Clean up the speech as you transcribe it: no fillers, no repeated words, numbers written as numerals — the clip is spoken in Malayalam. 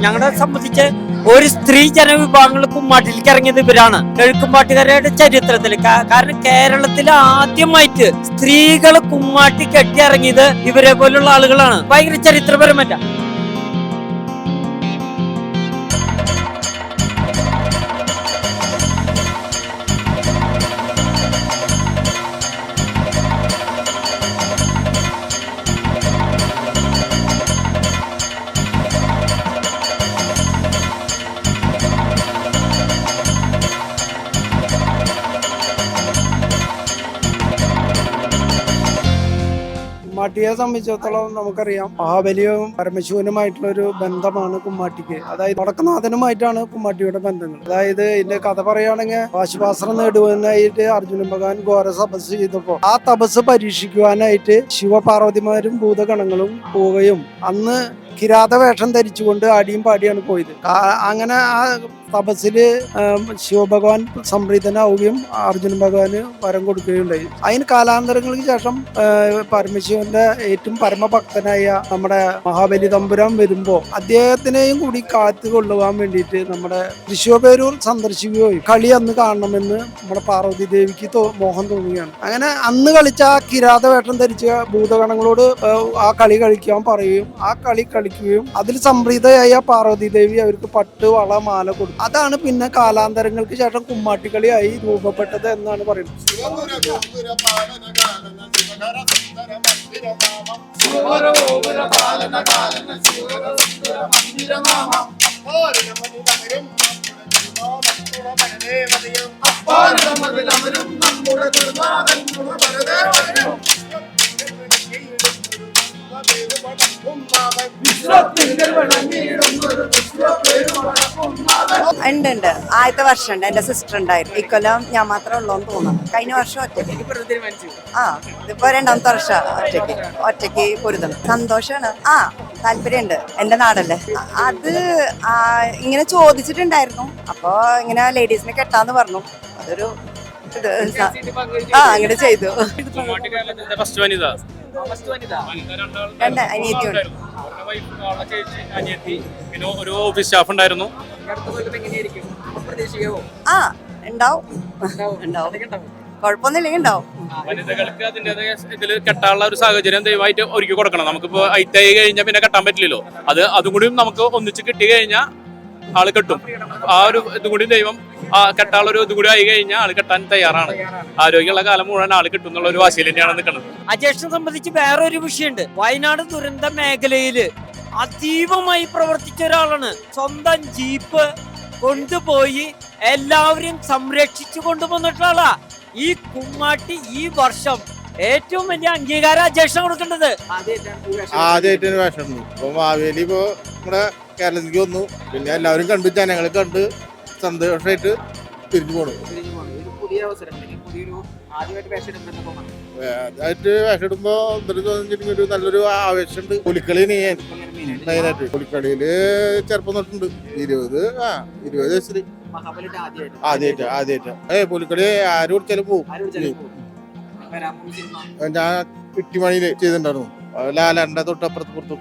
ഞങ്ങളെ സംബന്ധിച്ച് ഒരു സ്ത്രീ ജനവിഭാഗങ്ങൾ കുമ്മാട്ടിലേക്ക് ഇറങ്ങിയത് ഇവരാണ് കിഴക്കുംപാട്ടുകാരുടെ ചരിത്രത്തിൽ. കാരണം കേരളത്തിൽ ആദ്യമായിട്ട് സ്ത്രീകൾ കുമ്മാട്ടി കെട്ടി ഇറങ്ങിയത് ഇവരെ പോലുള്ള ആളുകളാണ്. ഭയങ്കര ചരിത്രപരമല്ല. കുമ്മാട്ടിയെ സംബന്ധിച്ചിടത്തോളം നമുക്കറിയാം മഹാബലിയും പരമശിവനുമായിട്ടുള്ള ഒരു ബന്ധമാണ് കുമ്മാട്ടിക്ക്. അതായത് വടക്കുനാഥനുമായിട്ടാണ് കുമ്മാട്ടിയുടെ ബന്ധങ്ങൾ. അതായത് ഇതിന്റെ കഥ പറയുകയാണെങ്കിൽ പാശുപാത്രം നേടുവാനായിട്ട് അർജുനൻ ഭഗവാൻ ഘോര തപസ് ചെയ്തപ്പോൾ ആ തപസ് പരീക്ഷിക്കുവാനായിട്ട് ശിവപാർവതിമാരും ഭൂതഗണങ്ങളും പോവുകയും അന്ന് കിരാത വേഷം ധരിച്ചുകൊണ്ട് ആടിയും പാടിയാണ് പോയത്. അങ്ങനെ ആ തപസ്സില് ശിവഭഗവാൻ സംപ്രീതനാവുകയും അർജുന ഭഗവാന് വരം കൊടുക്കുകയുണ്ടായി. അതിന് കാലാന്തരങ്ങൾക്ക് ശേഷം പരമശിവന്റെ ഏറ്റവും പരമഭക്തനായ നമ്മുടെ മഹാബലി തമ്പുരാൻ വരുമ്പോ അദ്ദേഹത്തിനെയും കൂടി കാത്തുകൊള്ളുവാൻ വേണ്ടിയിട്ട് നമ്മുടെ തൃശ്ശൂർപേരൂർ സന്ദർശിക്കുകയും കളി അന്ന് കാണണമെന്ന് നമ്മുടെ പാർവതി ദേവിക്ക് മോഹം തോന്നുകയാണ്. അങ്ങനെ അന്ന് കളിച്ച ആ കിരാത വേഷം ധരിച്ച ഭൂതഗണങ്ങളോട് ആ കളി കളിക്കാൻ പറയുകയും ആ കളി കളിക്കുകയും അതിൽ സംപ്രീതയായ പാർവതി ദേവി അവർക്ക് പട്ട് വള മാല കൊടുത്തു. അതാണ് പിന്നെ കാലാന്തരങ്ങൾക്ക് ശേഷം കുമ്മാട്ടിക്കളിയായി രൂപപ്പെട്ടത് എന്നാണ് പറയുന്നത്. ഉണ്ട്. ആദ്യത്തെ വർഷം ഉണ്ട്. എന്റെ സിസ്റ്റർ ഉണ്ടായിരുന്നു. ഇക്കൊല്ലം ഞാൻ മാത്രമേ ഉള്ളൂന്ന് തോന്നുന്നു. കഴിഞ്ഞ വർഷം ഒറ്റയ്ക്ക്. ഇതിപ്പോ രണ്ടാമത്തെ വർഷം ഒറ്റയ്ക്ക് പൊരുതണം. സന്തോഷാണ്. താല്പര്യമുണ്ട്. എന്റെ നാടല്ലേ. അത് ഇങ്ങനെ ചോദിച്ചിട്ടുണ്ടായിരുന്നു. അപ്പൊ ഇങ്ങനെ ലേഡീസിനെ കെട്ടാന്ന് പറഞ്ഞു. അതൊരു അങ്ങനെ ചെയ്തു. പിന്നെ ഒരു ഓഫീസ് സ്റ്റാഫ് ഉണ്ടായിരുന്നു. കുഴപ്പമൊന്നുമില്ലെങ്കിൽ ഉണ്ടാവും. വനിതകൾക്ക് അതിൻ്റെതായ ഇതിൽ കെട്ടാനുള്ള ഒരു സാഹചര്യം ദയവായിട്ട് ഒരുക്കി കൊടുക്കണം. നമുക്കിപ്പോ ഐറ്റായി കഴിഞ്ഞാൽ പിന്നെ കെട്ടാൻ പറ്റില്ലല്ലോ. അതും കൂടി നമുക്ക് ഒന്നിച്ച് കിട്ടി കഴിഞ്ഞാൽ ആള് കെട്ടും. ആ ഒരു ഇതും കൂടി ദൈവം കെട്ടാനുള്ള ഒരു ഇതും കൂടി ആയി കഴിഞ്ഞാൽ ആള് കെട്ടാൻ തയ്യാറാണ്. ആരോഗ്യമുള്ള കാലം മുഴുവൻ ആള് കിട്ടും എന്നുള്ള ഒരു വാശിയിൽ തന്നെയാണ് നിൽക്കുന്നത്. അജേഷിനെ സംബന്ധിച്ച് വേറൊരു വിഷയമുണ്ട്. വയനാട് ദുരന്ത മേഖലയില് അതീവമായി പ്രവർത്തിച്ച ഒരാളാണ്. സ്വന്തം ജീപ്പ് കൊണ്ടുപോയി എല്ലാവരെയും സംരക്ഷിച്ചു കൊണ്ടുവന്നിട്ടുള്ള ആളാ. ഈ കുമ്മാട്ടി ഈ വർഷം ഏറ്റവും വലിയ അംഗീകാരം അജേഷിന് കൊടുക്കേണ്ടത്. ആദ്യമായിട്ട് വേഷം ഇപ്പൊ മാവേലി ഇപ്പോ നമ്മുടെ കേരളത്തിലേക്ക് വന്നു. പിന്നെ എല്ലാവരും കണ്ടു, ജനങ്ങളെ കണ്ട് സന്തോഷമായിട്ട് തിരിഞ്ഞു പോണു. ആദ്യമായിട്ട് വേഷം ഇടുമ്പോ ഒരു നല്ലൊരു ആവേശമുണ്ട്. പുലിക്കളി മെയിനായിട്ട് പുലിക്കളിയില് ചെറുപ്പം തൊട്ടുണ്ട്. 20 വയസ്സില് ആദ്യമായിട്ട് പുലിക്കളി ആര് കുടിച്ചാലും പോവും. ഞാൻ ഇട്ടിമണിയില് ചെയ്തിട്ടുണ്ടായിരുന്നു. ലാലാറിന്റെ തൊട്ടപ്പുറത്ത് പുറത്തും.